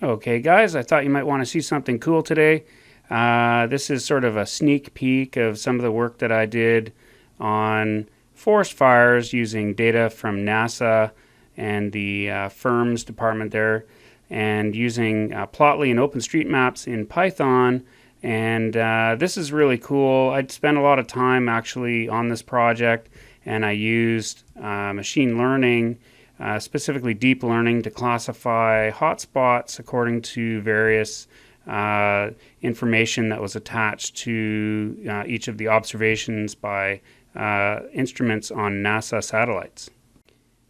Okay guys, I thought you might want to see something cool today. This is sort of a sneak peek of some of the work that I did on forest fires using data from NASA and the firms department there, and using Plotly and OpenStreetMaps in Python. And this is really cool. I'd spent a lot of time actually on this project, and I used machine learning, specifically deep learning, to classify hotspots according to various information that was attached to each of the observations by instruments on NASA satellites.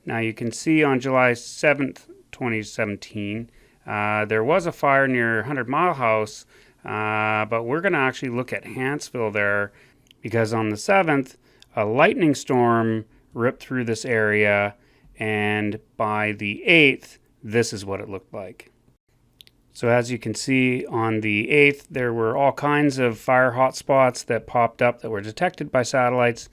Now you can see on July 7th, 2017, there was a fire near 100 Mile House, but we're going to actually look at Hanceville there, because on the 7th, a lightning storm ripped through this area, and by the 8th, this is what it looked like. So as you can see, on the 8th, there were all kinds of fire hotspots that popped up that were detected by satellites,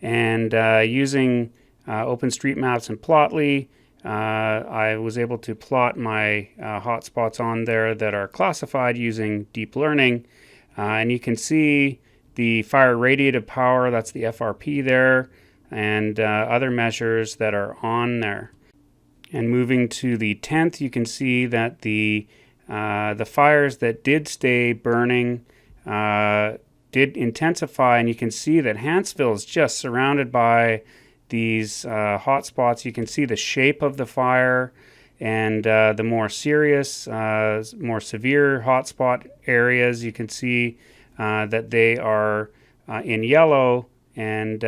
and using OpenStreetMaps and Plotly, I was able to plot my hotspots on there that are classified using deep learning. And you can see the fire radiative power, that's the FRP there, and other measures that are on there. And moving to the 10th, you can see that the fires that did stay burning did intensify, and you can see that Hanceville is just surrounded by these hotspots. You can see the shape of the fire, and the more serious, more severe hotspot areas, you can see that they are in yellow, and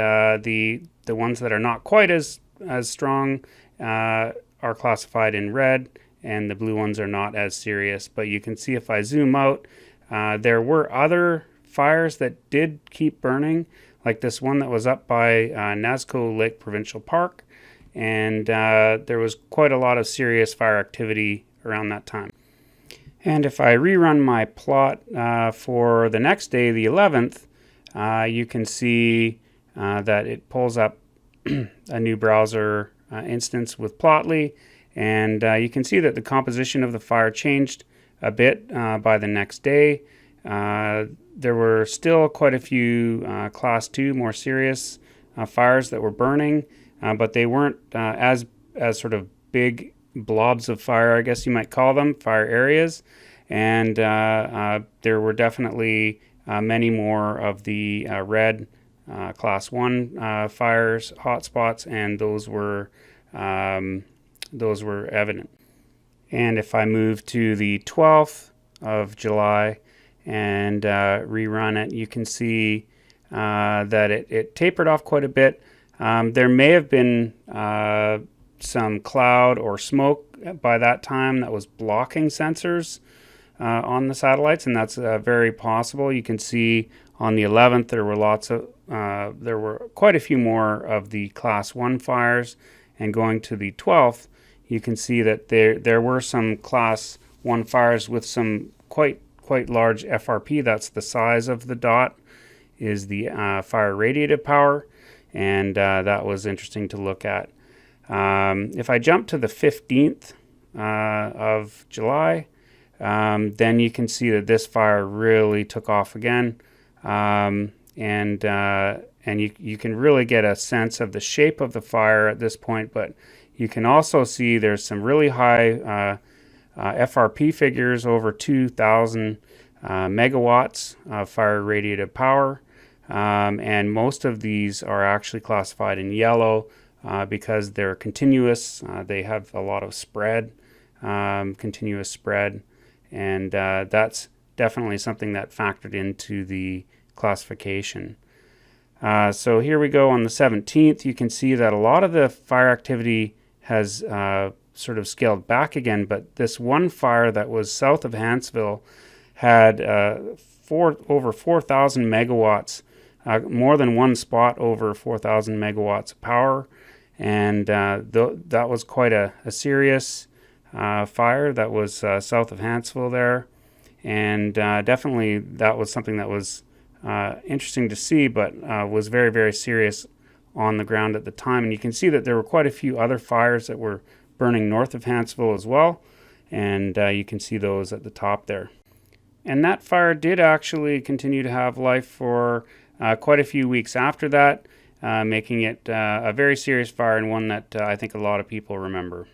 the ones that are not quite as strong are classified in red, and the blue ones are not as serious. But you can see if I zoom out, there were other fires that did keep burning, like this one that was up by Nazco Lake Provincial Park, and there was quite a lot of serious fire activity around that time. And if I rerun my plot for the next day, the 11th, you can see that it pulls up a new browser instance with Plotly, and you can see that the composition of the fire changed a bit by the next day. There were still quite a few class 2 more serious fires that were burning, but they weren't as sort of big blobs of fire, I guess you might call them, fire areas. And there were definitely many more of the red class 1 fires, hotspots, and those were evident. And if I move to the 12th of July and rerun it, you can see that it tapered off quite a bit. There may have been some cloud or smoke by that time that was blocking sensors on the satellites, and that's very possible. You can see on the 11th there were quite a few more of the class 1 fires, and going to the 12th, you can see that there were some class 1 fires with some quite large FRP. That's the size of the dot, is the fire radiative power, and that was interesting to look at. If I jump to the 15th of July, then you can see that this fire really took off again, and you can really get a sense of the shape of the fire at this point, but you can also see there's some really high FRP figures, over 2,000 megawatts of fire radiative power, and most of these are actually classified in yellow because they're continuous. They have a lot of spread, continuous spread, and that's definitely something that factored into the classification. So here we go on the 17th. You can see that a lot of the fire activity has sort of scaled back again, but this one fire that was south of Hanceville had over 4,000 megawatts, more than one spot over 4,000 megawatts of power, and that was quite a serious fire that was south of Hanceville there, and definitely that was something that was interesting to see, but was very, very serious on the ground at the time. And you can see that there were quite a few other fires that were burning north of Hanceville as well, and you can see those at the top there. And that fire did actually continue to have life for quite a few weeks after that, making it a very serious fire, and one that I think a lot of people remember.